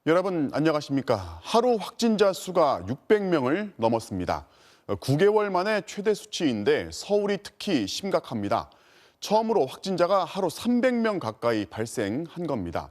여러분 안녕하십니까? 하루 확진자 수가 600명을 넘었습니다. 9개월 만에 최대 수치인데 서울이 특히 심각합니다. 처음으로 확진자가 하루 300명 가까이 발생한 겁니다.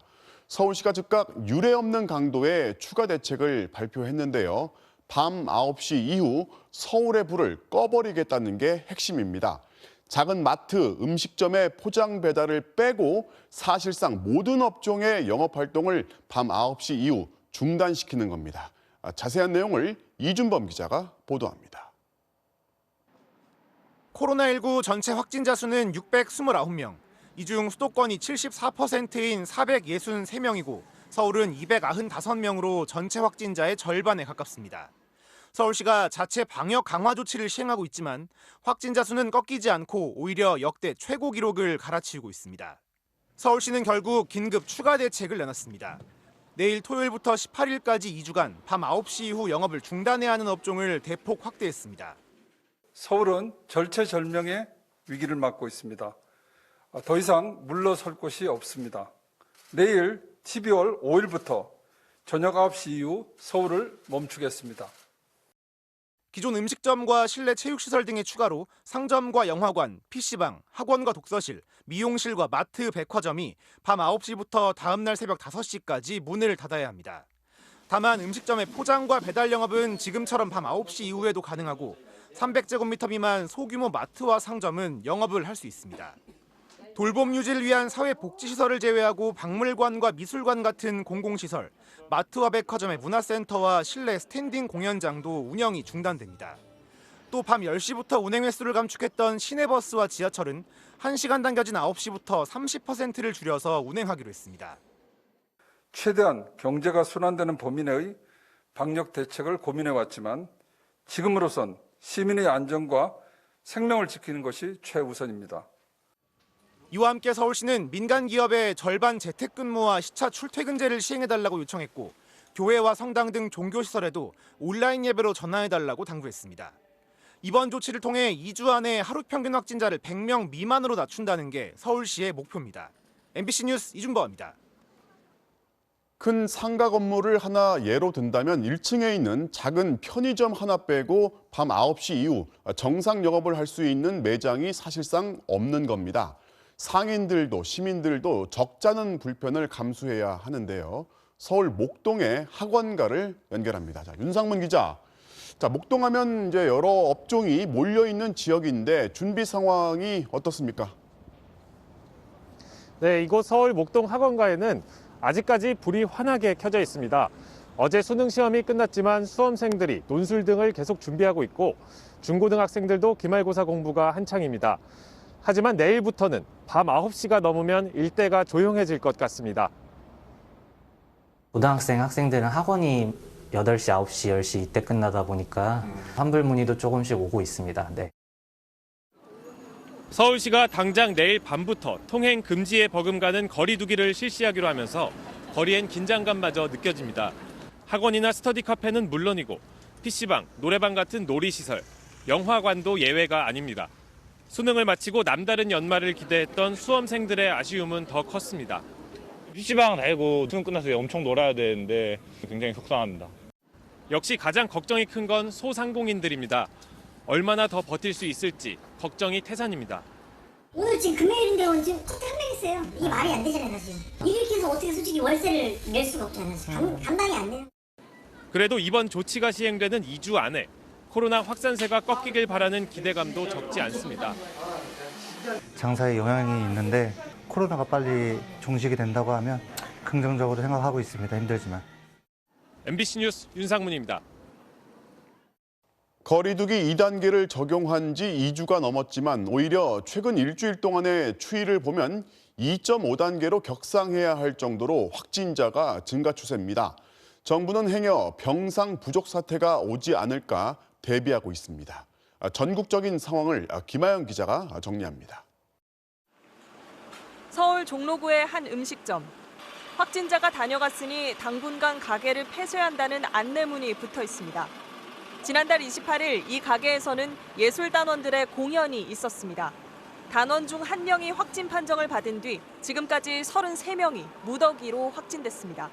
서울시가 즉각 유례없는 강도의 추가 대책을 발표했는데요. 밤 9시 이후 서울의 불을 꺼버리겠다는 게 핵심입니다. 작은 마트, 음식점의 포장 배달을 빼고 사실상 모든 업종의 영업활동을 밤 9시 이후 중단시키는 겁니다. 자세한 내용을 이준범 기자가 보도합니다. 코로나19 전체 확진자 수는 629명. 이 중 수도권이 74%인 463명이고 서울은 295명으로 전체 확진자의 절반에 가깝습니다. 서울시가 자체 방역 강화 조치를 시행하고 있지만 확진자 수는 꺾이지 않고 오히려 역대 최고 기록을 갈아치우고 있습니다. 서울시는 결국 긴급 추가 대책을 내놨습니다. 내일 토요일부터 18일까지 2주간 밤 9시 이후 영업을 중단해야 하는 업종을 대폭 확대했습니다. 서울은 절체절명의 위기를 맞고 있습니다. 더 이상 물러설 곳이 없습니다. 내일 12월 5일부터 저녁 9시 이후 서울을 멈추겠습니다. 기존 음식점과 실내 체육시설 등의 추가로 상점과 영화관, PC방, 학원과 독서실, 미용실과 마트, 백화점이 밤 9시부터 다음날 새벽 5시까지 문을 닫아야 합니다. 다만 음식점의 포장과 배달 영업은 지금처럼 밤 9시 이후에도 가능하고 300제곱미터 미만 소규모 마트와 상점은 영업을 할 수 있습니다. 돌봄 유지를 위한 사회복지시설을 제외하고 박물관과 미술관 같은 공공시설, 마트와 백화점의 문화센터와 실내 스탠딩 공연장도 운영이 중단됩니다. 또 밤 10시부터 운행 횟수를 감축했던 시내버스와 지하철은 1시간 당겨진 9시부터 30%를 줄여서 운행하기로 했습니다. 최대한 경제가 순환되는 범위 내의 방역 대책을 고민해왔지만 지금으로선 시민의 안전과 생명을 지키는 것이 최우선입니다. 이와 함께 서울시는 민간 기업의 절반 재택근무와 시차 출퇴근제를 시행해달라고 요청했고 교회와 성당 등 종교시설에도 온라인 예배로 전환해달라고 당부했습니다. 이번 조치를 통해 2주 안에 하루 평균 확진자를 100명 미만으로 낮춘다는 게 서울시의 목표입니다. MBC 뉴스 이준범입니다. 큰 상가 건물을 하나 예로 든다면 1층에 있는 작은 편의점 하나 빼고 밤 9시 이후 정상 영업을 할 수 있는 매장이 사실상 없는 겁니다. 상인들도 시민들도 적잖은 불편을 감수해야 하는데요. 서울 목동의 학원가를 연결합니다. 자, 윤상문 기자. 자, 목동하면 이제 여러 업종이 몰려 있는 지역인데 준비 상황이 어떻습니까? 네, 이곳 서울 목동 학원가에는 아직까지 불이 환하게 켜져 있습니다. 어제 수능 시험이 끝났지만 수험생들이 논술 등을 계속 준비하고 있고 중고등학생들도 기말고사 공부가 한창입니다. 하지만 내일부터는 밤 9시가 넘으면 일대가 조용해질 것 같습니다. 고등학생, 학생들은 학원이 8시, 9시, 10시 이때 끝나다 보니까 환불 문의도 조금씩 오고 있습니다. 네. 서울시가 당장 내일 밤부터 통행 금지에 버금가는 거리 두기를 실시하기로 하면서 거리엔 긴장감마저 느껴집니다. 학원이나 스터디 카페는 물론이고 PC방, 노래방 같은 놀이시설, 영화관도 예외가 아닙니다. 수능을 마치고 남다른 연말을 기대했던 수험생들의 아쉬움은 더 컸습니다. PC방 다니고 수능 끝나서 엄청 놀아야 되는데 굉장히 속상합니다. 역시 가장 걱정이 큰 건 소상공인들입니다. 얼마나 더 버틸 수 있을지 걱정이 태산입니다. 오늘 지금 금요일인데 오늘 지금 커트 한 명 있어요. 이게 말이 안 되잖아요, 사실. 이렇게 해서 어떻게 솔직히 월세를 낼 수가 없잖아요. 감당이 안 돼요. 그래도 이번 조치가 시행되는 2주 안에 코로나 확산세가 꺾이길 바라는 기대감도 적지 않습니다. 장사에 영향이 있는데 코로나가 빨리 종식이 된다고 하면 긍정적으로 생각하고 있습니다. 힘들지만. MBC 뉴스 윤상문입니다. 거리두기 2단계를 적용한 지 2주가 넘었지만 오히려 최근 일주일 동안의 추이를 보면 2.5단계로 격상해야 할 정도로 확진자가 증가 추세입니다. 정부는 행여 병상 부족 사태가 오지 않을까 대비하고 있습니다. 전국적인 상황을 김아영 기자가 정리합니다. 서울 종로구의 한 음식점. 확진자가 다녀갔으니 당분간 가게를 폐쇄한다는 안내문이 붙어 있습니다. 지난달 28일 이 가게에서는 예술단원들의 공연이 있었습니다. 단원 중 1명이 확진 판정을 받은 뒤 지금까지 33명이 무더기로 확진됐습니다.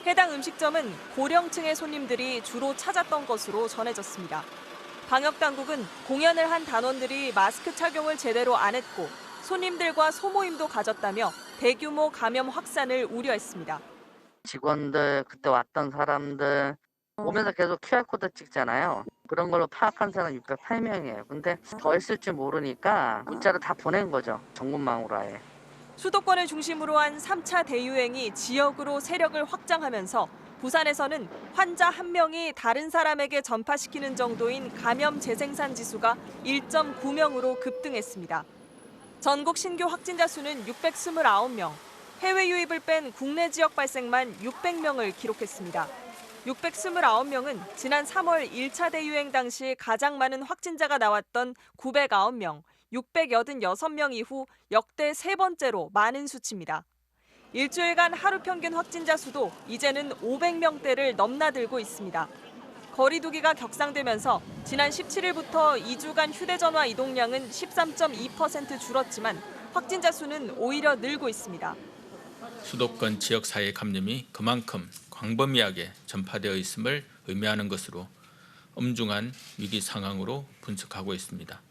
해당 음식점은 고령층의 손님들이 주로 찾았던 것으로 전해졌습니다. 방역당국은 공연을 한 단원들이 마스크 착용을 제대로 안 했고 손님들과 소모임도 가졌다며 대규모 감염 확산을 우려했습니다. 직원들, 그때 왔던 사람들 오면서 계속 QR코드 찍잖아요. 그런 걸로 파악한 사람 608명이에요. 근데 더 있을 줄 모르니까 문자로 다 보낸 거죠. 전국망으로 아예. 수도권을 중심으로 한 3차 대유행이 지역으로 세력을 확장하면서 부산에서는 환자 1명이 다른 사람에게 전파시키는 정도인 감염 재생산 지수가 1.9명으로 급등했습니다. 전국 신규 확진자 수는 629명, 해외 유입을 뺀 국내 지역 발생만 600명을 기록했습니다. 629명은 지난 3월 1차 대유행 당시 가장 많은 확진자가 나왔던 909명, 686명 이후 역대 세 번째로 많은 수치입니다. 일주일간 하루 평균 확진자 수도 이제는 500명대를 넘나들고 있습니다. 거리 두기가 격상되면서 지난 17일부터 2주간 휴대전화 이동량은 13.2% 줄었지만 확진자 수는 오히려 늘고 있습니다. 수도권 지역사회 감염이 그만큼 광범위하게 전파되어 있음을 의미하는 것으로 엄중한 위기 상황으로 분석하고 있습니다.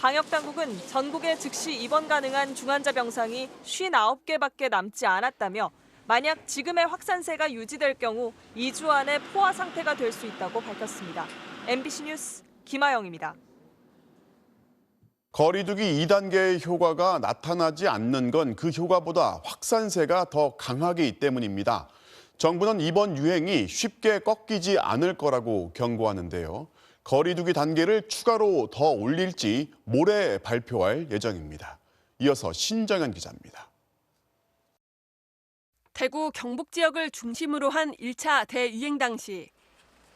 방역당국은 전국에 즉시 입원 가능한 중환자 병상이 59개밖에 남지 않았다며 만약 지금의 확산세가 유지될 경우 2주 안에 포화 상태가 될 수 있다고 밝혔습니다. MBC 뉴스 김아영입니다. 거리두기 2단계의 효과가 나타나지 않는 건 그 효과보다 확산세가 더 강하기 때문입니다. 정부는 이번 유행이 쉽게 꺾이지 않을 거라고 경고하는데요. 거리두기 단계를 추가로 더 올릴지 모레 발표할 예정입니다. 이어서 신정현 기자입니다. 대구 경북 지역을 중심으로 한 1차 대유행 당시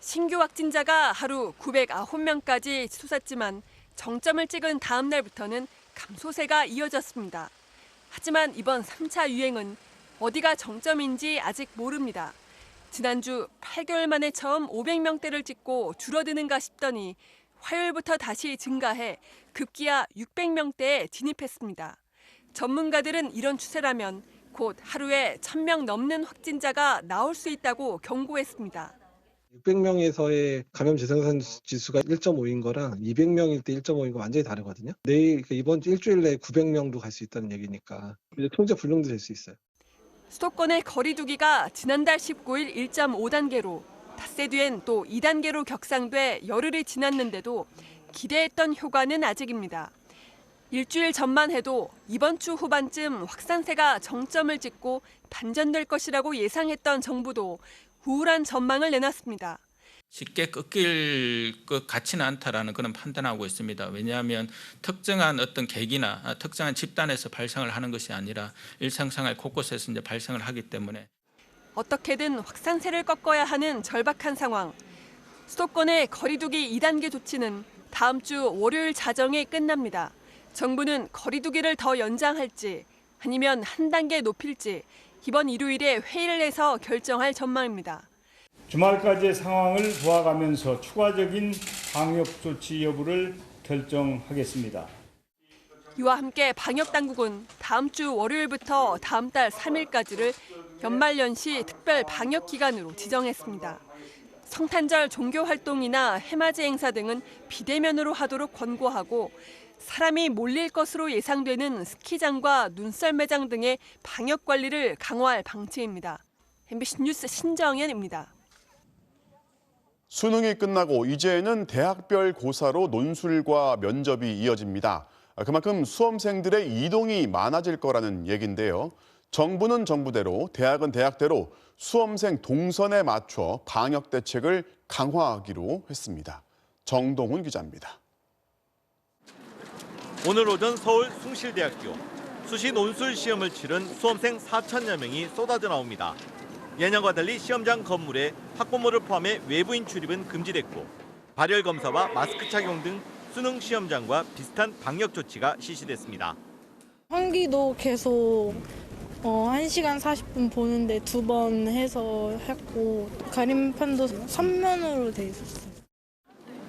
신규 확진자가 하루 909명까지 솟았지만 정점을 찍은 다음 날부터는 감소세가 이어졌습니다. 하지만 이번 3차 유행은 어디가 정점인지 아직 모릅니다. 지난주 8개월 만에 처음 500명대를 찍고 줄어드는가 싶더니 화요일부터 다시 증가해 급기야 600명대에 진입했습니다. 전문가들은 이런 추세라면 곧 하루에 1000명 넘는 확진자가 나올 수 있다고 경고했습니다. 600명에서의 감염 재생산 지수가 1.5인 거랑 200명일 때 1.5인 거 완전히 다르거든요. 내일 이번 일주일 내에 900명도 갈 수 있다는 얘기니까 이제 통제 불능도 될 수 있어요. 수도권의 거리 두기가 지난달 19일 1.5단계로 닷새 뒤엔 또 2단계로 격상돼 열흘이 지났는데도 기대했던 효과는 아직입니다. 일주일 전만 해도 이번 주 후반쯤 확산세가 정점을 찍고 반전될 것이라고 예상했던 정부도 우울한 전망을 내놨습니다. 쉽게 꺾일 것 같지는 않다라는 그런 판단하고 있습니다. 왜냐하면 특정한 어떤 계기나 특정한 집단에서 발생을 하는 것이 아니라 일상생활 곳곳에서 이제 발생을 하기 때문에 어떻게든 확산세를 꺾어야 하는 절박한 상황. 수도권의 거리두기 2단계 조치는 다음 주 월요일 자정에 끝납니다. 정부는 거리두기를 더 연장할지 아니면 한 단계 높일지 이번 일요일에 회의를 해서 결정할 전망입니다. 주말까지의 상황을 보아가면서 추가적인 방역 조치 여부를 결정하겠습니다. 이와 함께 방역당국은 다음 주 월요일부터 다음 달 3일까지를 연말연시 특별 방역기간으로 지정했습니다. 성탄절 종교활동이나 해맞이 행사 등은 비대면으로 하도록 권고하고 사람이 몰릴 것으로 예상되는 스키장과 눈썰 매장 등의 방역 관리를 강화할 방침입니다. MBC 뉴스 신정현입니다. 수능이 끝나고 이제는 대학별 고사로 논술과 면접이 이어집니다. 그만큼 수험생들의 이동이 많아질 거라는 얘기인데요. 정부는 정부대로, 대학은 대학대로 수험생 동선에 맞춰 방역 대책을 강화하기로 했습니다. 정동훈 기자입니다. 오늘 오전 서울 숭실대학교 수시 논술 시험을 치른 수험생 4천여 명이 쏟아져 나옵니다. 예년과 달리 시험장 건물에 학부모를 포함해 외부인 출입은 금지됐고 발열 검사와 마스크 착용 등 수능 시험장과 비슷한 방역 조치가 실시됐습니다. 환기도 계속 1시간 40분 보는데 2번 해서 했고 가림판도 3면으로 돼 있었어요.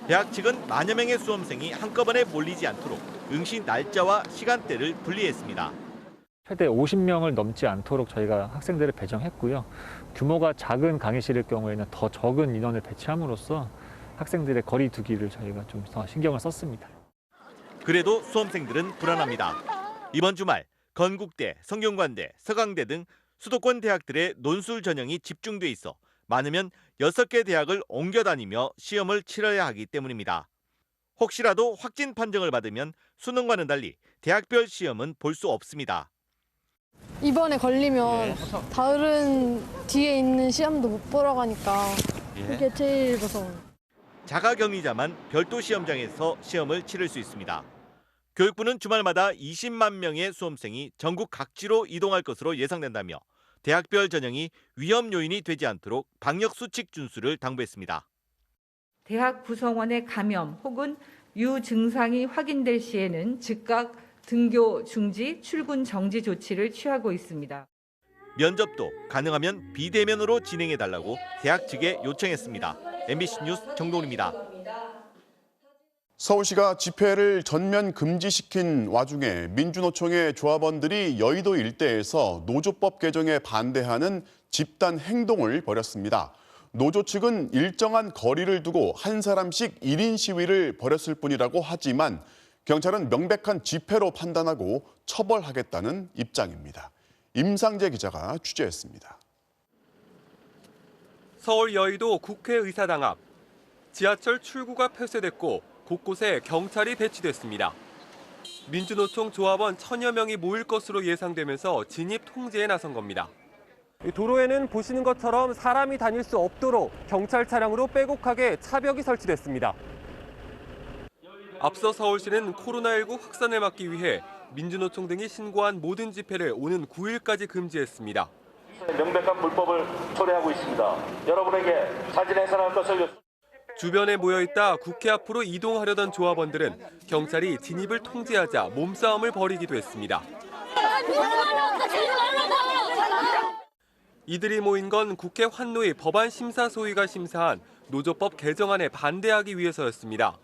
대학 측은 만여 명의 수험생이 한꺼번에 몰리지 않도록 응시 날짜와 시간대를 분리했습니다. 최대 50명을 넘지 않도록 저희가 학생들을 배정했고요. 규모가 작은 강의실일 경우에는 더 적은 인원을 배치함으로써 학생들의 거리 두기를 저희가 좀 더 신경을 썼습니다. 그래도 수험생들은 불안합니다. 이번 주말 건국대, 성균관대, 서강대 등 수도권 대학들의 논술 전형이 집중돼 있어 많으면 6개 대학을 옮겨 다니며 시험을 치러야 하기 때문입니다. 혹시라도 확진 판정을 받으면 수능과는 달리 대학별 시험은 볼 수 없습니다. 이번에 걸리면 다른 뒤에 있는 시험도 못 보러 가니까 그게 제일 무서워요. 자가격리자만 별도 시험장에서 시험을 치를 수 있습니다. 교육부는 주말마다 20만 명의 수험생이 전국 각지로 이동할 것으로 예상된다며 대학별 전형이 위험 요인이 되지 않도록 방역수칙 준수를 당부했습니다. 대학 구성원의 감염 혹은 유증상이 확인될 시에는 즉각 등교 중지, 출근 정지 조치를 취하고 있습니다. 면접도 가능하면 비대면으로 진행해달라고 대학 측에 요청했습니다. MBC 뉴스 정동훈입니다. 서울시가 집회를 전면 금지시킨 와중에 민주노총의 조합원들이 여의도 일대에서 노조법 개정에 반대하는 집단 행동을 벌였습니다. 노조 측은 일정한 거리를 두고 한 사람씩 1인 시위를 벌였을 뿐이라고 하지만 경찰은 명백한 집회로 판단하고 처벌하겠다는 입장입니다. 임상재 기자가 취재했습니다. 서울 여의도 국회의사당 앞. 지하철 출구가 폐쇄됐고 곳곳에 경찰이 배치됐습니다. 민주노총 조합원 1000여 명이 모일 것으로 예상되면서 진입 통제에 나선 겁니다. 도로에는 보시는 것처럼 사람이 다닐 수 없도록 경찰 차량으로 빼곡하게 차벽이 설치됐습니다. 앞서 서울시는 코로나19 확산을 막기 위해 민주노총 등이 신고한 모든 집회를 오는 9일까지 금지했습니다. 명백한 불법을 초래하고 있습니다. 여러분에게 사진 해산할 것을 주변에 모여있다 국회 앞으로 이동하려던 조합원들은 경찰이 진입을 통제하자 몸싸움을 벌이기도 했습니다. 이들이 모인 건 국회 환노위 법안 심사 소위가 심사한 노조법 개정안에 반대하기 위해서였습니다.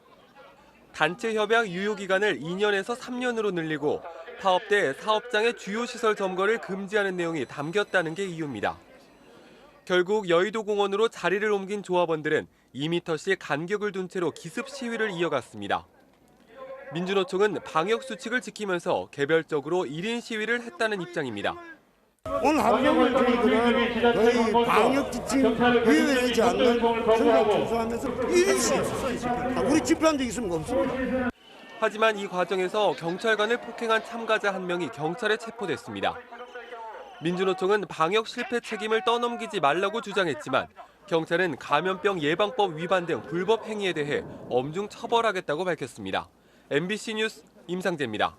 단체 협약 유효 기간을 2년에서 3년으로 늘리고 파업대 사업장의 주요 시설 점거를 금지하는 내용이 담겼다는 게 이유입니다. 결국 여의도 공원으로 자리를 옮긴 조합원들은 2m씩 간격을 둔 채로 기습 시위를 이어갔습니다. 민주노총은 방역 수칙을 지키면서 개별적으로 1인 시위를 했다는 입장입니다. 오늘 하루종일 저희 방역 지침 위반하지 않는 생각 준수하면서 1인씩 우리 집회한 적 있으면 없습니다. 하지만 이 과정에서 경찰관을 폭행한 참가자 한 명이 경찰에 체포됐습니다. 민주노총은 방역 실패 책임을 떠넘기지 말라고 주장했지만 경찰은 감염병 예방법 위반 등 불법 행위에 대해 엄중 처벌하겠다고 밝혔습니다. MBC 뉴스 임상재입니다.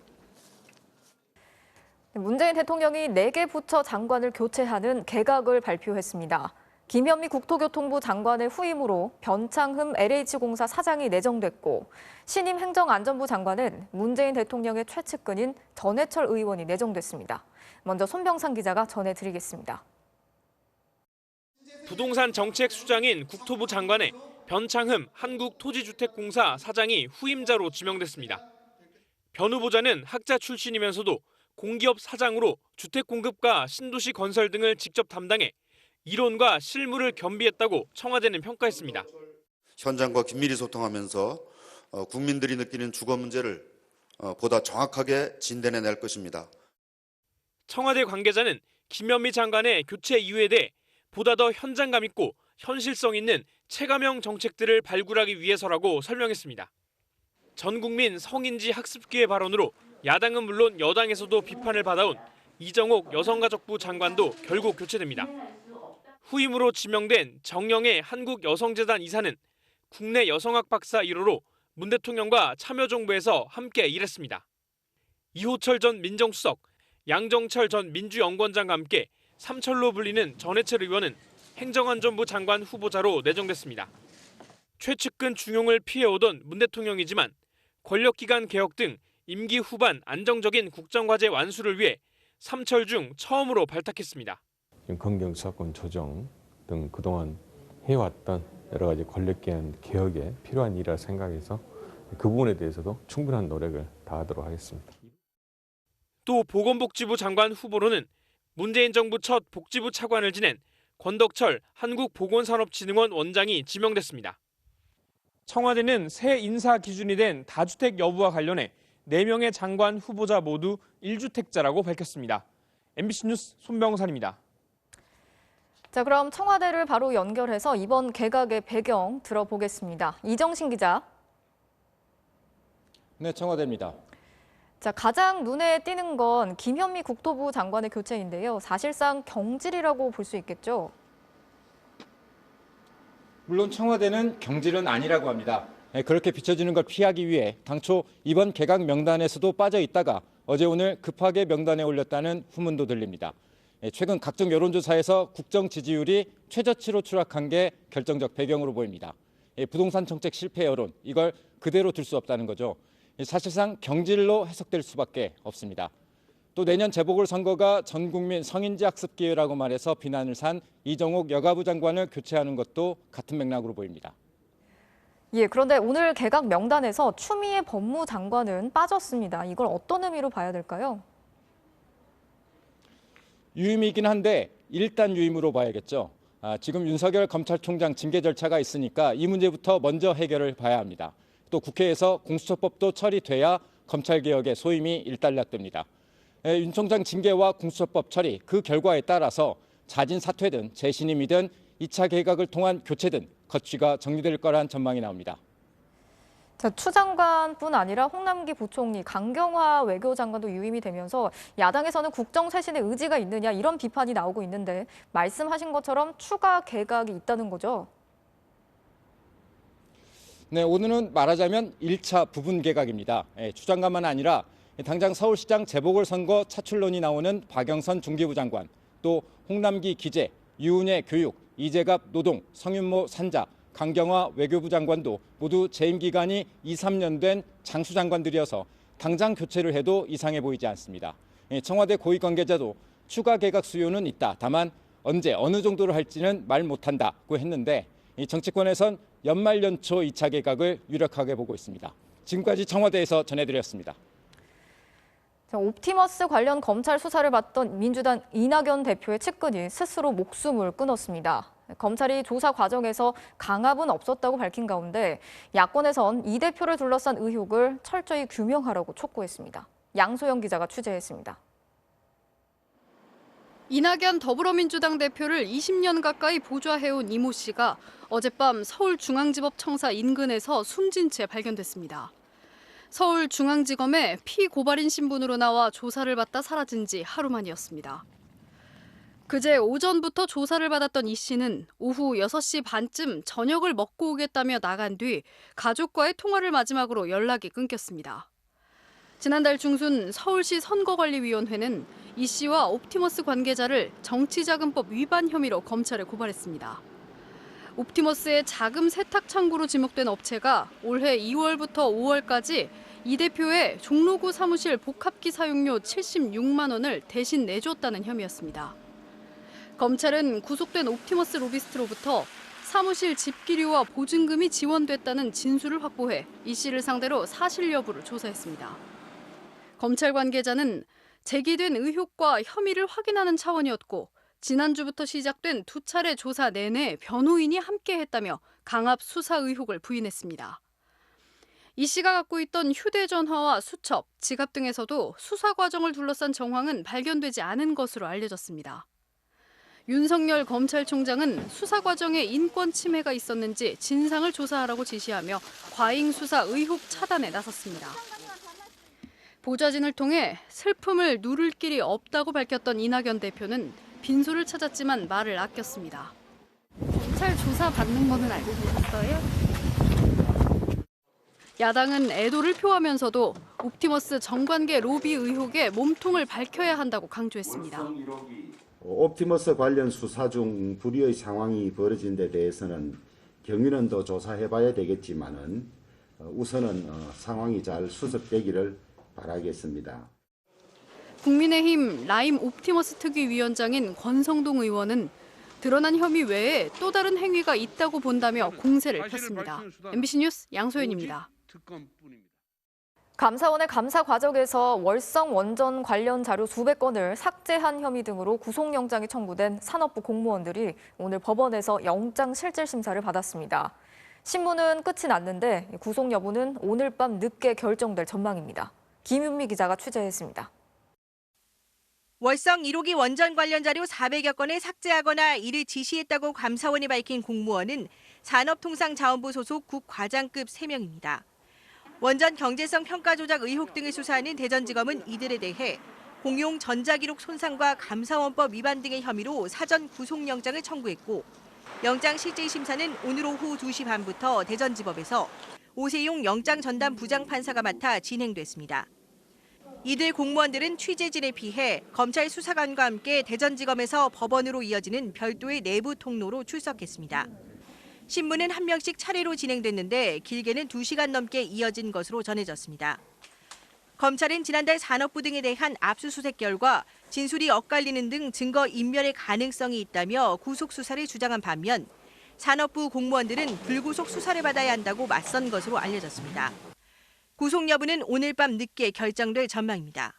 문재인 대통령이 4개 부처 장관을 교체하는 개각을 발표했습니다. 김현미 국토교통부 장관의 후임으로 변창흠 LH공사 사장이 내정됐고 신임 행정안전부 장관은 문재인 대통령의 최측근인 전해철 의원이 내정됐습니다. 먼저 손병상 기자가 전해드리겠습니다. 부동산 정책 수장인 국토부 장관에 변창흠 한국토지주택공사 사장이 후임자로 지명됐습니다. 변 후보자는 학자 출신이면서도 공기업 사장으로 주택 공급과 신도시 건설 등을 직접 담당해 이론과 실무를 겸비했다고 청와대는 평가했습니다. 현장과 긴밀히 소통하면서 국민들이 느끼는 주거 문제를 보다 정확하게 진단해낼 것입니다. 청와대 관계자는 김현미 장관의 교체 이유에 대해 보다 더 현장감 있고 현실성 있는 체감형 정책들을 발굴하기 위해서라고 설명했습니다. 전 국민 성인지 학습기의 발언으로 야당은 물론 여당에서도 비판을 받아온 이정옥 여성가족부 장관도 결국 교체됩니다. 후임으로 지명된 정영애 한국여성재단 이사는 국내 여성학 박사 1호로 문 대통령과 참여정부에서 함께 일했습니다. 이호철 전 민정수석, 양정철 전 민주연구원장과 함께 삼철로 불리는 전해철 의원은 행정안전부 장관 후보자로 내정됐습니다. 최측근 중용을 피해오던 문 대통령이지만 권력기관 개혁 등 임기 후반 안정적인 국정과제 완수를 위해 삼철 중 처음으로 발탁했습니다. 검경수사권 조정 등 그동안 해왔던 여러 가지 권력기관 개혁에 필요한 일이라 생각해서 그 부분에 대해서도 충분한 노력을 다하도록 하겠습니다. 또 보건복지부 장관 후보로는 문재인 정부 첫 복지부 차관을 지낸 권덕철 한국보건산업진흥원 원장이 지명됐습니다. 청와대는 새 인사 기준이 된 다주택 여부와 관련해 4명의 장관 후보자 모두 1주택자라고 밝혔습니다. MBC 뉴스 손병산입니다. 자, 그럼 청와대를 바로 연결해서 이번 개각의 배경 들어보겠습니다. 이정신 기자. 네, 청와대입니다. 자, 가장 눈에 띄는 건 김현미 국토부 장관의 교체인데요. 사실상 경질이라고 볼 수 있겠죠? 물론 청와대는 경질은 아니라고 합니다. 그렇게 비춰지는 걸 피하기 위해 당초 이번 개각 명단에서도 빠져 있다가 어제 오늘 급하게 명단에 올렸다는 후문도 들립니다. 최근 각종 여론조사에서 국정 지지율이 최저치로 추락한 게 결정적 배경으로 보입니다. 부동산 정책 실패 여론, 이걸 그대로 둘 수 없다는 거죠. 사실상 경질로 해석될 수밖에 없습니다. 또 내년 재보궐선거가 전 국민 성인지 학습 기회라고 말해서 비난을 산 이정옥 여가부 장관을 교체하는 것도 같은 맥락으로 보입니다. 예, 그런데 오늘 개각 명단에서 추미애 법무장관은 빠졌습니다. 이걸 어떤 의미로 봐야 될까요? 유임이긴 한데 일단 유임으로 봐야겠죠. 지금 윤석열 검찰총장 징계 절차가 있으니까 이 문제부터 먼저 해결을 봐야 합니다. 또 국회에서 공수처법도 처리돼야 검찰개혁의 소임이 일단락됩니다. 윤 총장 징계와 공수처법 처리, 그 결과에 따라서 자진 사퇴든 재신임이든 2차 개각을 통한 교체든 거취가 정리될 거란 전망이 나옵니다. 자, 추 장관뿐 아니라 홍남기 부총리, 강경화 외교장관도 유임이 되면서 야당에서는 국정 쇄신의 의지가 있느냐 이런 비판이 나오고 있는데 말씀하신 것처럼 추가 개각이 있다는 거죠? 네, 오늘은 말하자면 1차 부분 개각입니다. 추 장관만 아니라 당장 서울시장 재보궐선거 차출론이 나오는 박영선 중기부 장관, 또 홍남기 기재, 유은혜 교육, 이재갑 노동, 성윤모 산자, 강경화 외교부 장관도 모두 재임 기간이 2, 3년 된 장수 장관들이어서 당장 교체를 해도 이상해 보이지 않습니다. 청와대 고위 관계자도 추가 개각 수요는 있다. 다만 언제 어느 정도로 할지는 말 못한다고 했는데 정치권에선 연말 연초 2차 개각을 유력하게 보고 있습니다. 지금까지 청와대에서 전해드렸습니다. 자, 옵티머스 관련 검찰 수사를 받던 민주당 이낙연 대표의 측근이 스스로 목숨을 끊었습니다. 검찰이 조사 과정에서 강압은 없었다고 밝힌 가운데 야권에선 이 대표를 둘러싼 의혹을 철저히 규명하라고 촉구했습니다. 양소영 기자가 취재했습니다. 이낙연 더불어민주당 대표를 20년 가까이 보좌해온 이모 씨가 어젯밤 서울중앙지법 청사 인근에서 숨진 채 발견됐습니다. 서울중앙지검에 피고발인 신분으로 나와 조사를 받다 사라진 지 하루 만이었습니다. 그제 오전부터 조사를 받았던 이 씨는 오후 6시 반쯤 저녁을 먹고 오겠다며 나간 뒤 가족과의 통화를 마지막으로 연락이 끊겼습니다. 지난달 중순 서울시 선거관리위원회는 이 씨와 옵티머스 관계자를 정치자금법 위반 혐의로 검찰에 고발했습니다. 옵티머스의 자금 세탁 창구로 지목된 업체가 올해 2월부터 5월까지 이 대표의 종로구 사무실 복합기 사용료 76만 원을 대신 내줬다는 혐의였습니다. 검찰은 구속된 옵티머스 로비스트로부터 사무실 집기료와 보증금이 지원됐다는 진술을 확보해 이 씨를 상대로 사실 여부를 조사했습니다. 검찰 관계자는 제기된 의혹과 혐의를 확인하는 차원이었고 지난주부터 시작된 2차례 조사 내내 변호인이 함께했다며 강압 수사 의혹을 부인했습니다. 이 씨가 갖고 있던 휴대전화와 수첩, 지갑 등에서도 수사 과정을 둘러싼 정황은 발견되지 않은 것으로 알려졌습니다. 윤석열 검찰총장은 수사 과정에 인권 침해가 있었는지 진상을 조사하라고 지시하며 과잉 수사 의혹 차단에 나섰습니다. 보좌진을 통해 슬픔을 누를 길이 없다고 밝혔던 이낙연 대표는 빈소를 찾았지만 말을 아꼈습니다. 검찰 조사 받는 거는 알고 계셨어요? 야당은 애도를 표하면서도 옵티머스 정관계 로비 의혹에 몸통을 밝혀야 한다고 강조했습니다. 옵티머스 관련 수사 중 불의의 상황이 벌어진 데 대해서는 경위는 더 조사해봐야 되겠지만은 우선은 상황이 잘 수습되기를 바라겠습니다. 국민의힘 라임 옵티머스 특위위원장인 권성동 의원은 드러난 혐의 외에 또 다른 행위가 있다고 본다며 공세를 폈습니다. MBC 뉴스 양소연입니다. 감사원의 감사 과정에서 월성 원전 관련 자료 수백 건을 삭제한 혐의 등으로 구속영장이 청구된 산업부 공무원들이 오늘 법원에서 영장 실질 심사를 받았습니다. 신문은 끝이 났는데 구속 여부는 오늘 밤 늦게 결정될 전망입니다. 김윤미 기자가 취재했습니다. 월성 1호기 원전 관련 자료 400여 건을 삭제하거나 이를 지시했다고 감사원이 밝힌 공무원은 산업통상자원부 소속 국과장급 3명입니다. 원전 경제성 평가 조작 의혹 등을 수사하는 대전지검은 이들에 대해 공용 전자기록 손상과 감사원법 위반 등의 혐의로 사전 구속영장을 청구했고 영장 실질 심사는 오늘 오후 2시 반부터 대전지법에서 오세용 영장 전담 부장판사가 맡아 진행됐습니다. 이들 공무원들은 취재진에 피해 검찰 수사관과 함께 대전지검에서 법원으로 이어지는 별도의 내부 통로로 출석했습니다. 신문은 한 명씩 차례로 진행됐는데 길게는 2시간 넘게 이어진 것으로 전해졌습니다. 검찰은 지난달 산업부 등에 대한 압수수색 결과 진술이 엇갈리는 등 증거 인멸의 가능성이 있다며 구속 수사를 주장한 반면 산업부 공무원들은 불구속 수사를 받아야 한다고 맞선 것으로 알려졌습니다. 구속 여부는 오늘 밤 늦게 결정될 전망입니다.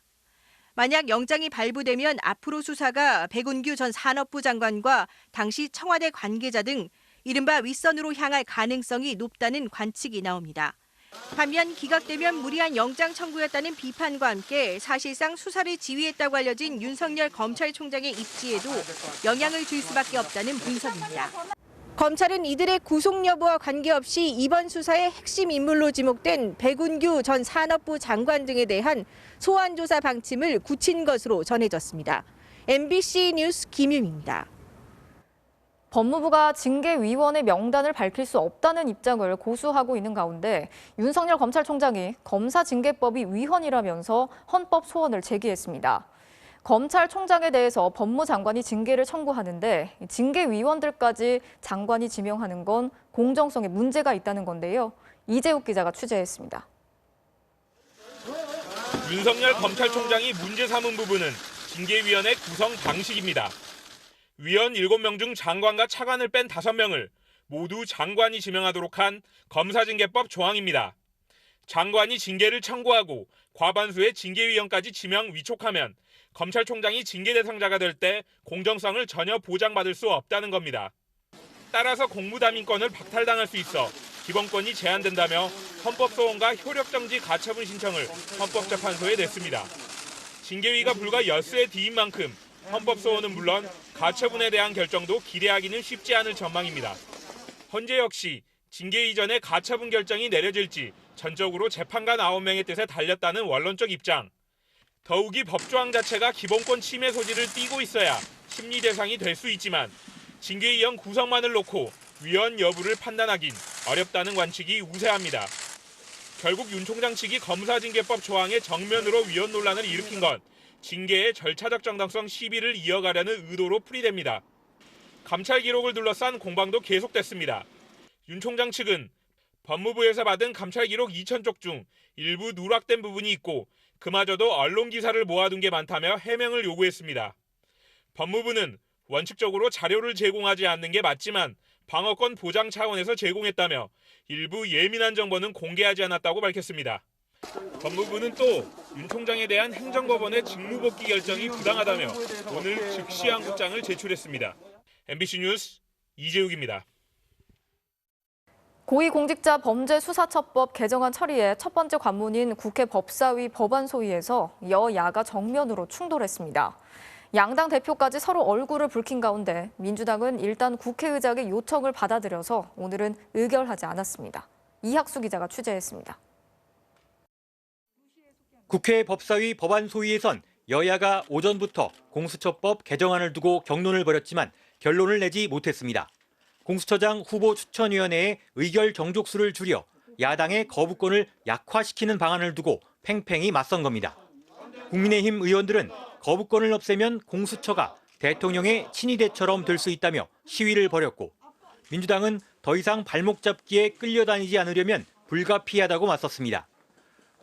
만약 영장이 발부되면 앞으로 수사가 백운규 전 산업부 장관과 당시 청와대 관계자 등 이른바 윗선으로 향할 가능성이 높다는 관측이 나옵니다. 반면 기각되면 무리한 영장 청구였다는 비판과 함께 사실상 수사를 지휘했다고 알려진 윤석열 검찰총장의 입지에도 영향을 줄 수밖에 없다는 분석입니다. 검찰은 이들의 구속 여부와 관계없이 이번 수사의 핵심 인물로 지목된 백운규 전 산업부 장관 등에 대한 소환 조사 방침을 굳힌 것으로 전해졌습니다. MBC 뉴스 김윤입니다. 법무부가 징계위원회 명단을 밝힐 수 없다는 입장을 고수하고 있는 가운데 윤석열 검찰총장이 검사징계법이 위헌이라면서 헌법 소원을 제기했습니다. 검찰총장에 대해서 법무장관이 징계를 청구하는데 징계위원들까지 장관이 지명하는 건 공정성에 문제가 있다는 건데요. 이재욱 기자가 취재했습니다. 윤석열 검찰총장이 문제 삼은 부분은 징계위원회 구성 방식입니다. 위원 7명 중 장관과 차관을 뺀 5명을 모두 장관이 지명하도록 한 검사징계법 조항입니다. 장관이 징계를 청구하고 과반수의 징계위원까지 지명 위촉하면 검찰총장이 징계 대상자가 될 때 공정성을 전혀 보장받을 수 없다는 겁니다. 따라서 공무담임권을 박탈당할 수 있어 기본권이 제한된다며 헌법소원과 효력정지 가처분 신청을 헌법재판소에 냈습니다. 징계위가 불과 엿새 뒤인 만큼 헌법소원은 물론 가처분에 대한 결정도 기대하기는 쉽지 않을 전망입니다. 헌재 역시 징계 이전에 가처분 결정이 내려질지 전적으로 재판관 9명의 뜻에 달렸다는 원론적 입장. 더욱이 법조항 자체가 기본권 침해 소지를 띠고 있어야 심리 대상이 될 수 있지만 징계위원 구성만을 놓고 위헌 여부를 판단하긴 어렵다는 관측이 우세합니다. 결국 윤 총장 측이 검사징계법 조항의 정면으로 위헌 논란을 일으킨 건 징계의 절차적 정당성 시비를 이어가려는 의도로 풀이됩니다. 감찰 기록을 둘러싼 공방도 계속됐습니다. 윤 총장 측은 법무부에서 받은 감찰 기록 2,000쪽 중 일부 누락된 부분이 있고 그마저도 언론 기사를 모아둔 게 많다며 해명을 요구했습니다. 법무부는 원칙적으로 자료를 제공하지 않는 게 맞지만 방어권 보장 차원에서 제공했다며 일부 예민한 정보는 공개하지 않았다고 밝혔습니다. 법무부는 또 윤 총장에 대한 행정법원의 직무복귀 결정이 부당하다며 오늘 즉시 항소장을 제출했습니다. MBC 뉴스 이재욱입니다. 고위공직자범죄수사처법 개정안 처리의 첫 번째 관문인 국회 법사위 법안소위에서 여야가 정면으로 충돌했습니다. 양당 대표까지 서로 얼굴을 붉힌 가운데 민주당은 일단 국회의장의 요청을 받아들여서 오늘은 의결하지 않았습니다. 이학수 기자가 취재했습니다. 국회 법사위 법안소위에선 여야가 오전부터 공수처법 개정안을 두고 격론을 벌였지만 결론을 내지 못했습니다. 공수처장 후보 추천위원회에 의결 정족수를 줄여 야당의 거부권을 약화시키는 방안을 두고 팽팽히 맞선 겁니다. 국민의힘 의원들은 거부권을 없애면 공수처가 대통령의 친위대처럼 될 수 있다며 시위를 벌였고 민주당은 더 이상 발목 잡기에 끌려다니지 않으려면 불가피하다고 맞섰습니다.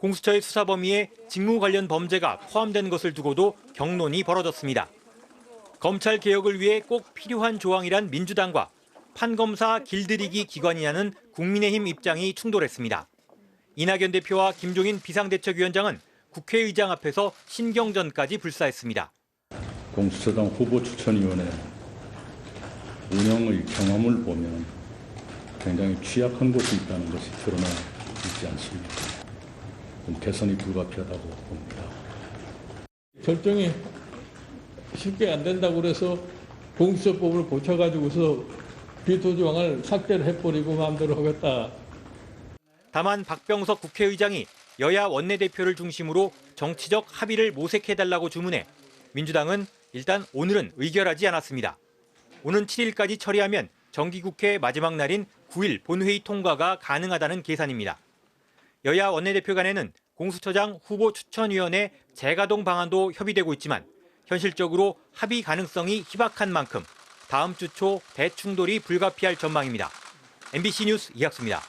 공수처의 수사 범위에 직무 관련 범죄가 포함된 것을 두고도 격론이 벌어졌습니다. 검찰 개혁을 위해 꼭 필요한 조항이란 민주당과 판검사 길들이기 기관이냐는 국민의힘 입장이 충돌했습니다. 이낙연 대표와 김종인 비상대책위원장은 국회의장 앞에서 신경전까지 불사했습니다. 공수처장 후보 추천위원회 운영의 경험을 보면 굉장히 취약한 곳이 있다는 것이 드러나 있지 않습니까? 좀 개선이 불가피하다고 봅니다. 결정이 쉽게 안 된다고 그래서 공수처법을 고쳐가지고서 비토 조항을 삭제를 해버리고 마음대로 하겠다. 다만 박병석 국회의장이 여야 원내대표를 중심으로 정치적 합의를 모색해달라고 주문해 민주당은 일단 오늘은 의결하지 않았습니다. 오는 7일까지 처리하면 정기국회 마지막 날인 9일 본회의 통과가 가능하다는 계산입니다. 여야 원내대표 간에는 공수처장 후보 추천위원회 재가동 방안도 협의되고 있지만 현실적으로 합의 가능성이 희박한 만큼 다음 주 초 대충돌이 불가피할 전망입니다. MBC 뉴스 이학수입니다.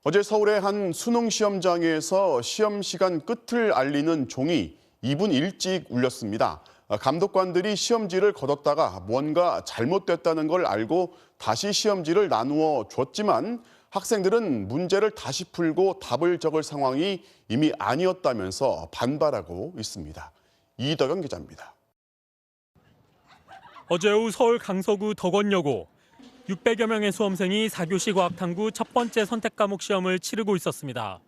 어제 서울의 한 수능 시험장에서 시험 시간 끝을 알리는 종이 2분 일찍 울렸습니다. 감독관들이 시험지를 걷었다가 뭔가 잘못됐다는 걸 알고 다시 시험지를 나누어 줬지만 학생들은 문제를 다시 풀고 답을 적을 상황이 이미 아니었다면서 반발하고 있습니다. 이덕영 기자입니다. 어제 오후 서울 강서구 덕원여고 600여 명의 수험생이 4교시 과학탐구 첫 번째 선택 과목 시험을 치르고 있었습니다.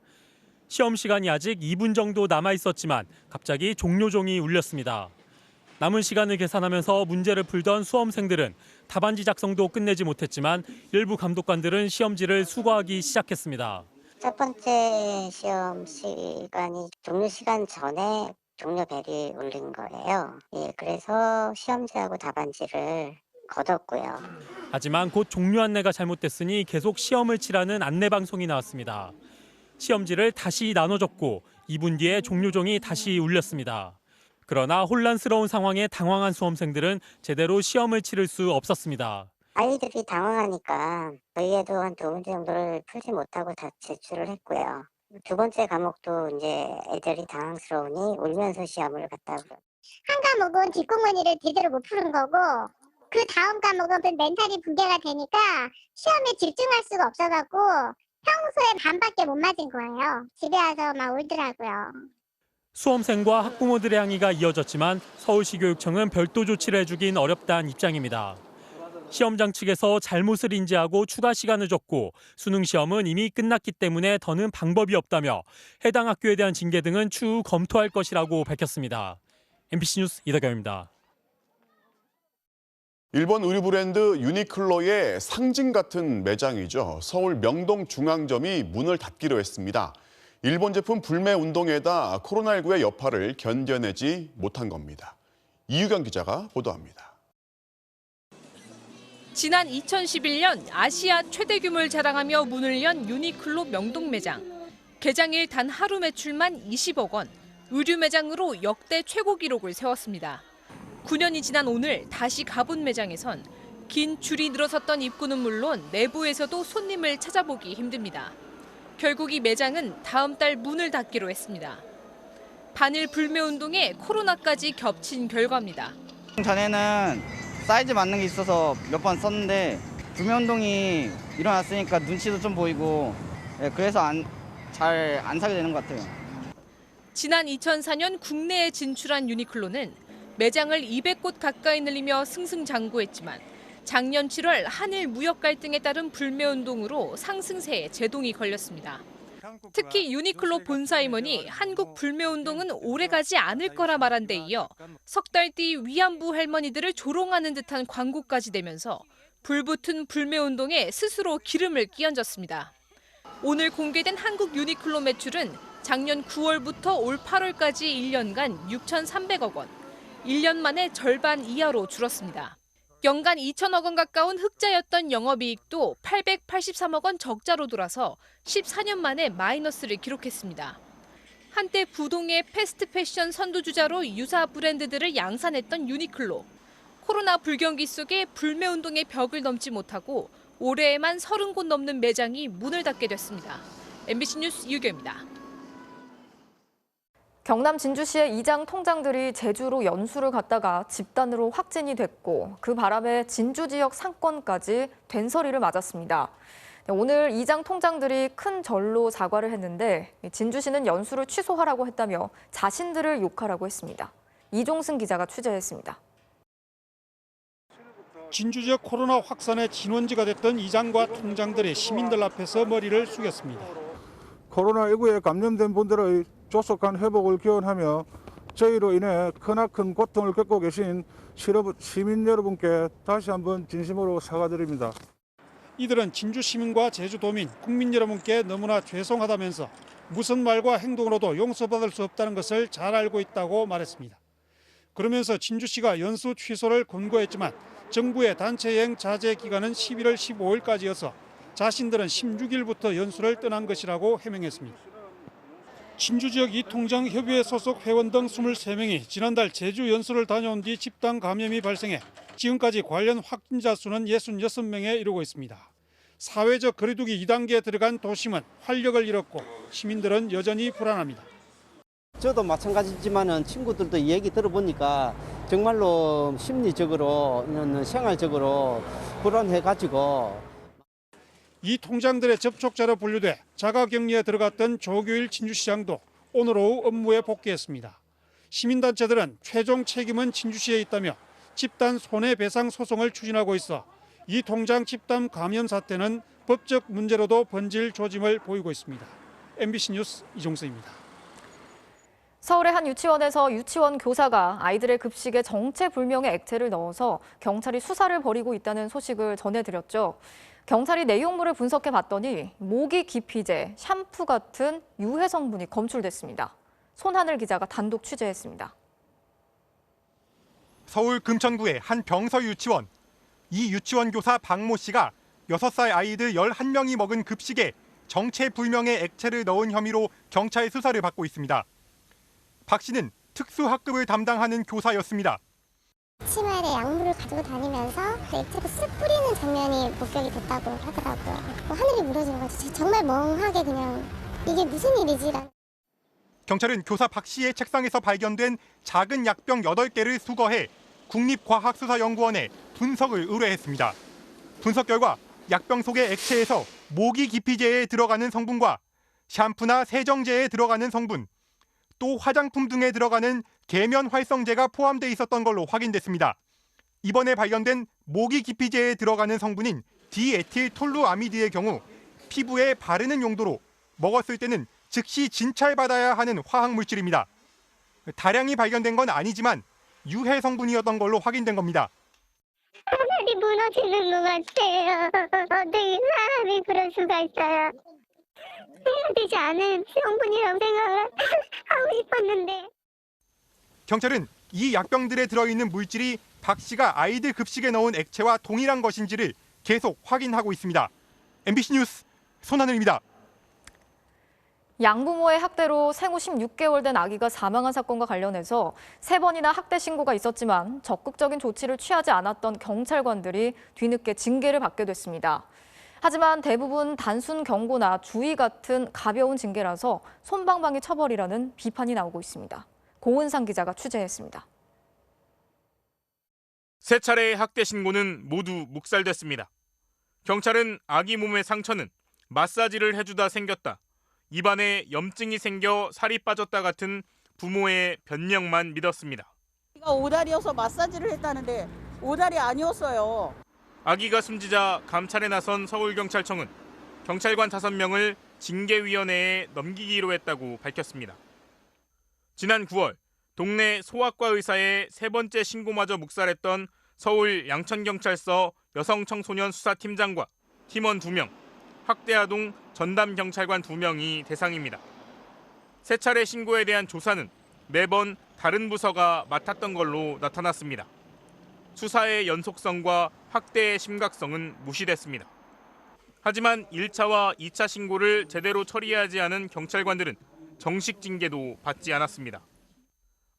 시험 시간이 아직 2분 정도 남아 있었지만 갑자기 종료종이 울렸습니다. 남은 시간을 계산하면서 문제를 풀던 수험생들은 답안지 작성도 끝내지 못했지만 일부 감독관들은 시험지를 수거하기 시작했습니다. 첫 번째 시험 시간이 종료 시간 전에 종료벨이 울린 거예요. 그래서 시험지하고 답안지를 걷었고요. 하지만 곧 종료 안내가 잘못됐으니 계속 시험을 치라는 안내 방송이 나왔습니다. 시험지를 다시 나눠줬고 2분 뒤에 종료종이 다시 울렸습니다. 그러나 혼란스러운 상황에 당황한 수험생들은 제대로 시험을 치를 수 없었습니다. 아이들이 당황하니까 저희에도 한 2문제 정도를 풀지 못하고 다 제출을 했고요. 두 번째 과목도 이제 애들이 당황스러우니 울면서 시험을 갔다고요. 한 과목은 뒷공무니를 제대로 못 푸는 거고 그 다음 과목은 멘탈이 붕괴가 되니까 시험에 집중할 수가 없어갖고 평소에 반밖에 못 맞은 거예요. 집에 와서 막 울더라고요. 수험생과 학부모들의 항의가 이어졌지만 서울시교육청은 별도 조치를 해주긴 어렵다는 입장입니다. 시험장 측에서 잘못을 인지하고 추가 시간을 줬고 수능 시험은 이미 끝났기 때문에 더는 방법이 없다며 해당 학교에 대한 징계 등은 추후 검토할 것이라고 밝혔습니다. MBC 뉴스 이덕영입니다. 일본 의류 브랜드 유니클로의 상징 같은 매장이죠. 서울 명동 중앙점이 문을 닫기로 했습니다. 일본 제품 불매 운동에다 코로나19의 여파를 견뎌내지 못한 겁니다. 이유경 기자가 보도합니다. 지난 2011년 아시아 최대 규모를 자랑하며 문을 연 유니클로 명동 매장. 개장일 단 하루 매출만 20억 원, 의류 매장으로 역대 최고 기록을 세웠습니다. 9년이 지난 오늘 다시 가본 매장에선 긴 줄이 늘어섰던 입구는 물론 내부에서도 손님을 찾아보기 힘듭니다. 결국 이 매장은 다음 달 문을 닫기로 했습니다. 반일 불매 운동에 코로나까지 겹친 결과입니다. 전에는 사이즈 맞는 게 있어서 몇 번 썼는데 불매 운동이 일어났으니까 눈치도 좀 보이고 그래서 잘 안 사게 되는 것 같아요. 지난 2004년 국내에 진출한 유니클로는 매장을 200곳 가까이 늘리며 승승장구했지만 작년 7월 한일 무역 갈등에 따른 불매 운동으로 상승세에 제동이 걸렸습니다. 특히 유니클로 본사 임원이 한국 불매 운동은 오래가지 않을 거라 말한 데 이어 석 달 뒤 위안부 할머니들을 조롱하는 듯한 광고까지 내면서 불붙은 불매 운동에 스스로 기름을 끼얹었습니다. 오늘 공개된 한국 유니클로 매출은 작년 9월부터 올 8월까지 1년간 6,300억 원, 1년 만에 절반 이하로 줄었습니다. 연간 2천억 원 가까운 흑자였던 영업이익도 883억 원 적자로 돌아서 14년 만에 마이너스를 기록했습니다. 한때 부동의 패스트 패션 선두주자로 유사 브랜드들을 양산했던 유니클로. 코로나 불경기 속에 불매 운동의 벽을 넘지 못하고 올해에만 30곳 넘는 매장이 문을 닫게 됐습니다. MBC 뉴스 이유경입니다. 경남 진주시의 이장 통장들이 제주로 연수를 갔다가 집단으로 확진이 됐고 그 바람에 진주 지역 상권까지 된서리를 맞았습니다. 오늘 이장 통장들이 큰 절로 사과를 했는데 진주시는 연수를 취소하라고 했다며 자신들을 욕하라고 했습니다. 이종승 기자가 취재했습니다. 진주 지역 코로나 확산의 진원지가 됐던 이장과 통장들이 시민들 앞에서 머리를 숙였습니다. 코로나19에 감염된 분들의 조속한 회복을 기원하며 저희로 인해 크나큰 고통을 겪고 계신 시민 여러분께 다시 한번 진심으로 사과드립니다. 이들은 진주 시민과 제주도민, 국민 여러분께 너무나 죄송하다면서 무슨 말과 행동으로도 용서받을 수 없다는 것을 잘 알고 있다고 말했습니다. 그러면서 진주시가 연수 취소를 권고했지만 정부의 단체여행 자제 기간은 11월 15일까지여서 자신들은 16일부터 연수를 떠난 것이라고 해명했습니다. 진주 지역 이통장 협의회 소속 회원 등 23명이 지난달 제주 연수를 다녀온 뒤 집단 감염이 발생해 지금까지 관련 확진자 수는 66명에 이르고 있습니다. 사회적 거리두기 2단계에 들어간 도심은 활력을 잃었고 시민들은 여전히 불안합니다. 저도 마찬가지지만은 친구들도 얘기 들어보니까 정말로 심리적으로, 생활적으로 불안해가지고. 이 통장들의 접촉자로 분류돼 자가격리에 들어갔던 조규일 진주시장도 오늘 오후 업무에 복귀했습니다. 시민단체들은 최종 책임은 진주시에 있다며 집단 손해배상 소송을 추진하고 있어 이 통장 집단 감염 사태는 법적 문제로도 번질 조짐을 보이고 있습니다. MBC 뉴스 이종서입니다. 서울의 한 유치원에서 유치원 교사가 아이들의 급식에 정체불명의 액체를 넣어서 경찰이 수사를 벌이고 있다는 소식을 전해드렸죠. 경찰이 내용물을 분석해 봤더니 모기 기피제, 샴푸 같은 유해 성분이 검출됐습니다. 손하늘 기자가 단독 취재했습니다. 서울 금천구의 한 병서 유치원. 이 유치원 교사 박모 씨가 6살 아이들 11명이 먹은 급식에 정체불명의 액체를 넣은 ምህ이로 경찰 수사를 받고 있습니다. 박 씨는 특수학급을 담당하는 교사였습니다. 치마에 약물을 가지고 다니면서 액체를 쓱 뿌리는 장면이 목격이 됐다고 하더라고요. 하늘이 무너지는 거지. 정말 멍하게 그냥 이게 무슨 일이지? 경찰은 교사 박 씨의 책상에서 발견된 작은 약병 8개를 수거해 국립과학수사연구원에 분석을 의뢰했습니다. 분석 결과 약병 속의 액체에서 모기 기피제에 들어가는 성분과 샴푸나 세정제에 들어가는 성분, 또 화장품 등에 들어가는 계면 활성제가 포함돼 있었던 걸로 확인됐습니다. 이번에 발견된 모기 기피제에 들어가는 성분인 디에틸톨루아미드의 경우 피부에 바르는 용도로 먹었을 때는 즉시 진찰받아야 하는 화학물질입니다. 다량이 발견된 건 아니지만 유해 성분이었던 걸로 확인된 겁니다. 하늘이 무너지는 것 같아요. 어떻게 사람이 그럴 수가 있어요. 해야 되지 않은 성분이라고 생각을 하고 싶었는데. 경찰은 이 약병들에 들어있는 물질이 박 씨가 아이들 급식에 넣은 액체와 동일한 것인지를 계속 확인하고 있습니다. MBC 뉴스 손하늘입니다. 양부모의 학대로 생후 16개월 된 아기가 사망한 사건과 관련해서 3번이나 학대 신고가 있었지만 적극적인 조치를 취하지 않았던 경찰관들이 뒤늦게 징계를 받게 됐습니다. 하지만 대부분 단순 경고나 주의 같은 가벼운 징계라서 솜방망이 처벌이라는 비판이 나오고 있습니다. 고은상 기자가 취재했습니다. 3차례의 학대 신고는 모두 묵살됐습니다. 경찰은 아기 몸의 상처는 마사지를 해주다 생겼다, 입안에 염증이 생겨 살이 빠졌다 같은 부모의 변명만 믿었습니다. 아기가 오다리여서 마사지를 했다는데 오다리 아니었어요. 아기가 숨지자 감찰에 나선 서울경찰청은 경찰관 5명을 징계위원회에 넘기기로 했다고 밝혔습니다. 지난 9월 동네 소아과 의사의 3번째 신고마저 묵살했던 서울 양천경찰서 여성청소년 수사팀장과 팀원 2명, 학대아동 전담경찰관 2명이 대상입니다. 3차례 신고에 대한 조사는 매번 다른 부서가 맡았던 걸로 나타났습니다. 수사의 연속성과 학대의 심각성은 무시됐습니다. 하지만 1차와 2차 신고를 제대로 처리하지 않은 경찰관들은 정식 징계도 받지 않았습니다.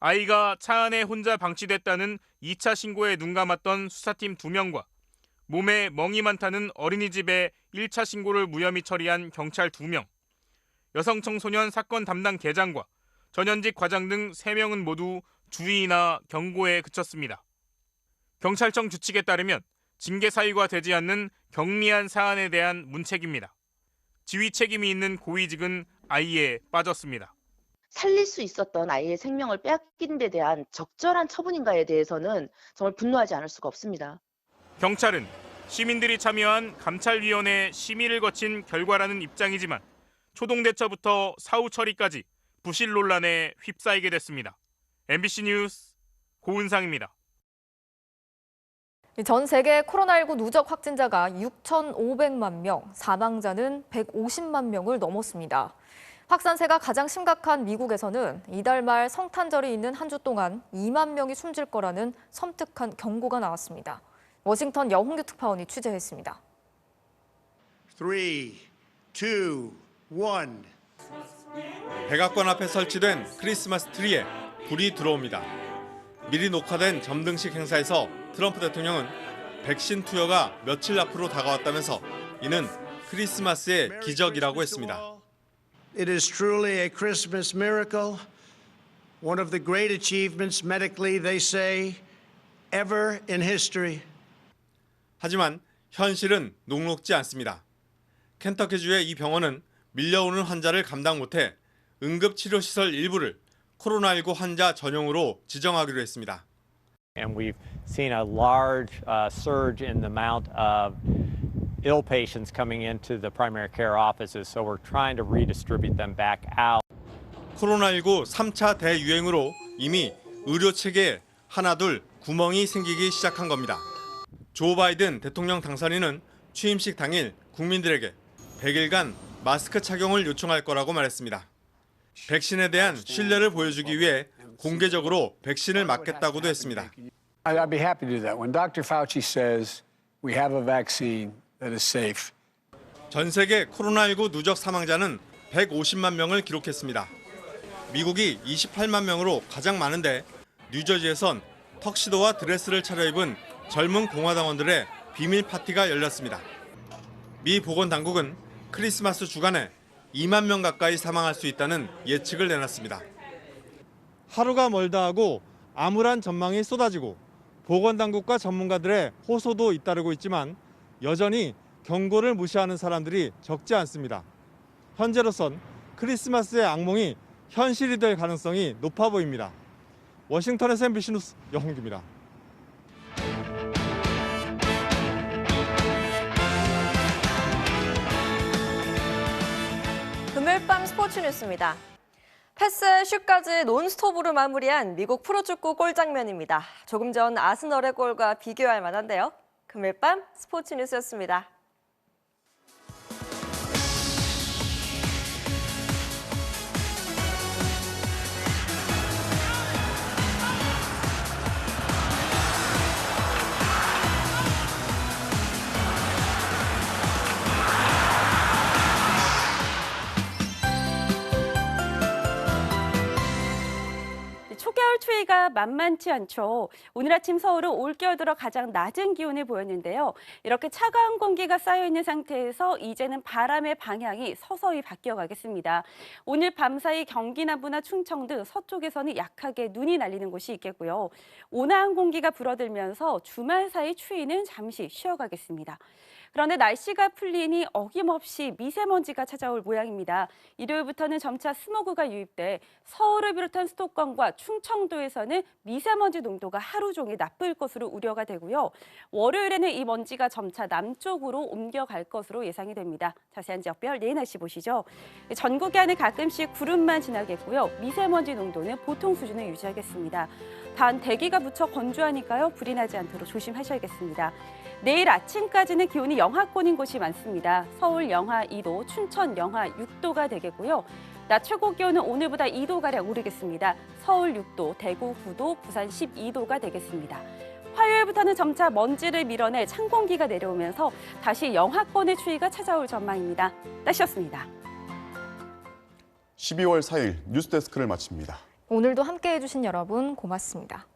아이가 차 안에 혼자 방치됐다는 2차 신고에 눈감았던 수사팀 2명과 몸에 멍이 많다는 어린이집에 1차 신고를 무혐의 처리한 경찰 2명, 여성청소년 사건 담당 계장과 전현직 과장 등 3명은 모두 주의나 경고에 그쳤습니다. 경찰청 규칙에 따르면 징계 사유가 되지 않는 경미한 사안에 대한 문책입니다. 지휘 책임이 있는 고위직은 아예 빠졌습니다. 살릴 수 있었던 아이의 생명을 빼앗긴 데 대한 적절한 처분인가에 대해서는 정말 분노하지 않을 수가 없습니다. 경찰은 시민들이 참여한 감찰위원회 심의를 거친 결과라는 입장이지만 초동대처부터 사후 처리까지 부실 논란에 휩싸이게 됐습니다. MBC 뉴스 고은상입니다. 전 세계 코로나19 누적 확진자가 6,500만 명, 사망자는 150만 명을 넘었습니다. 확산세가 가장 심각한 미국에서는 이달 말 성탄절이 있는 한 주 동안 2만 명이 숨질 거라는 섬뜩한 경고가 나왔습니다. 워싱턴 여홍규 특파원이 취재했습니다. 3, 2, 1. 백악관 앞에 설치된 크리스마스 트리에 불이 들어옵니다. 미리 녹화된 점등식 행사에서 트럼프 대통령은 백신 투여가 며칠 앞으로 다가왔다면서 이는 크리스마스의 기적이라고 했습니다. It is truly a Christmas miracle. One of the great achievements medically, they say, ever in history. 하지만 현실은 녹록지 않습니다. 켄터키주의 이 병원은 밀려오는 환자를 감당 못해 응급치료시설 일부를 코로나19 환자 전용으로 지정하기로 했습니다. And we've seen a large surge in the amount of ill patients coming into the primary care offices, so we're trying to redistribute them back out. 코로나19 3차 대유행으로 이미 의료 체계에 하나둘 구멍이 생기기 시작한 겁니다. 조 바이든 대통령 당선인은 취임식 당일 국민들에게 100일간 마스크 착용을 요청할 거라고 말했습니다. 백신에 대한 신뢰를 보여주기 위해 공개적으로 백신을 맞겠다고도 했습니다. I'd be happy to do that. When Dr. Fauci says we have a vaccine that is safe. 전 세계 코로나19 누적 사망자는 150만 명을 기록했습니다. 미국이 28만 명으로 가장 많은데 뉴저지에선 턱시도와 드레스를 차려입은 젊은 공화당원들의 비밀 파티가 열렸습니다. 미 보건당국은 크리스마스 주간에 2만 명 가까이 사망할 수 있다는 예측을 내놨습니다. 하루가 멀다 하고 암울한 전망이 쏟아지고 보건당국과 전문가들의 호소도 잇따르고 있지만 여전히 경고를 무시하는 사람들이 적지 않습니다. 현재로선 크리스마스의 악몽이 현실이 될 가능성이 높아 보입니다. 워싱턴에서 MBC 뉴스 여홍규입니다. 금요일 밤 스포츠 뉴스입니다. 패스에 슛까지 논스톱으로 마무리한 미국 프로축구 골 장면입니다. 조금 전 아스널의 골과 비교할 만한데요. 금요일 밤 스포츠 뉴스였습니다. 초겨울 추위가 만만치 않죠. 오늘 아침 서울은 올겨울 들어 가장 낮은 기온을 보였는데요. 이렇게 차가운 공기가 쌓여있는 상태에서 이제는 바람의 방향이 서서히 바뀌어가겠습니다. 오늘 밤사이 경기 남부나 충청 등 서쪽에서는 약하게 눈이 날리는 곳이 있겠고요. 온화한 공기가 불어들면서 주말 사이 추위는 잠시 쉬어가겠습니다. 그런데 날씨가 풀리니 어김없이 미세먼지가 찾아올 모양입니다. 일요일부터는 점차 스모그가 유입돼 서울을 비롯한 수도권과 충청도에서는 미세먼지 농도가 하루 종일 나쁠 것으로 우려가 되고요. 월요일에는 이 먼지가 점차 남쪽으로 옮겨갈 것으로 예상이 됩니다. 자세한 지역별 내일 날씨 보시죠. 전국에 하늘 가끔씩 구름만 지나겠고요. 미세먼지 농도는 보통 수준을 유지하겠습니다. 단 대기가 무척 건조하니까요. 불이 나지 않도록 조심하셔야겠습니다. 내일 아침까지는 기온이 영하권인 곳이 많습니다. 서울 영하 2도, 춘천 영하 6도가 되겠고요. 낮 최고 기온은 오늘보다 2도가량 오르겠습니다. 서울 6도, 대구 9도, 부산 12도가 되겠습니다. 화요일부터는 점차 먼지를 밀어낼 찬 공기가 내려오면서 다시 영하권의 추위가 찾아올 전망입니다. 날씨였습니다. 12월 4일 뉴스데스크를 마칩니다. 오늘도 함께해 주신 여러분 고맙습니다.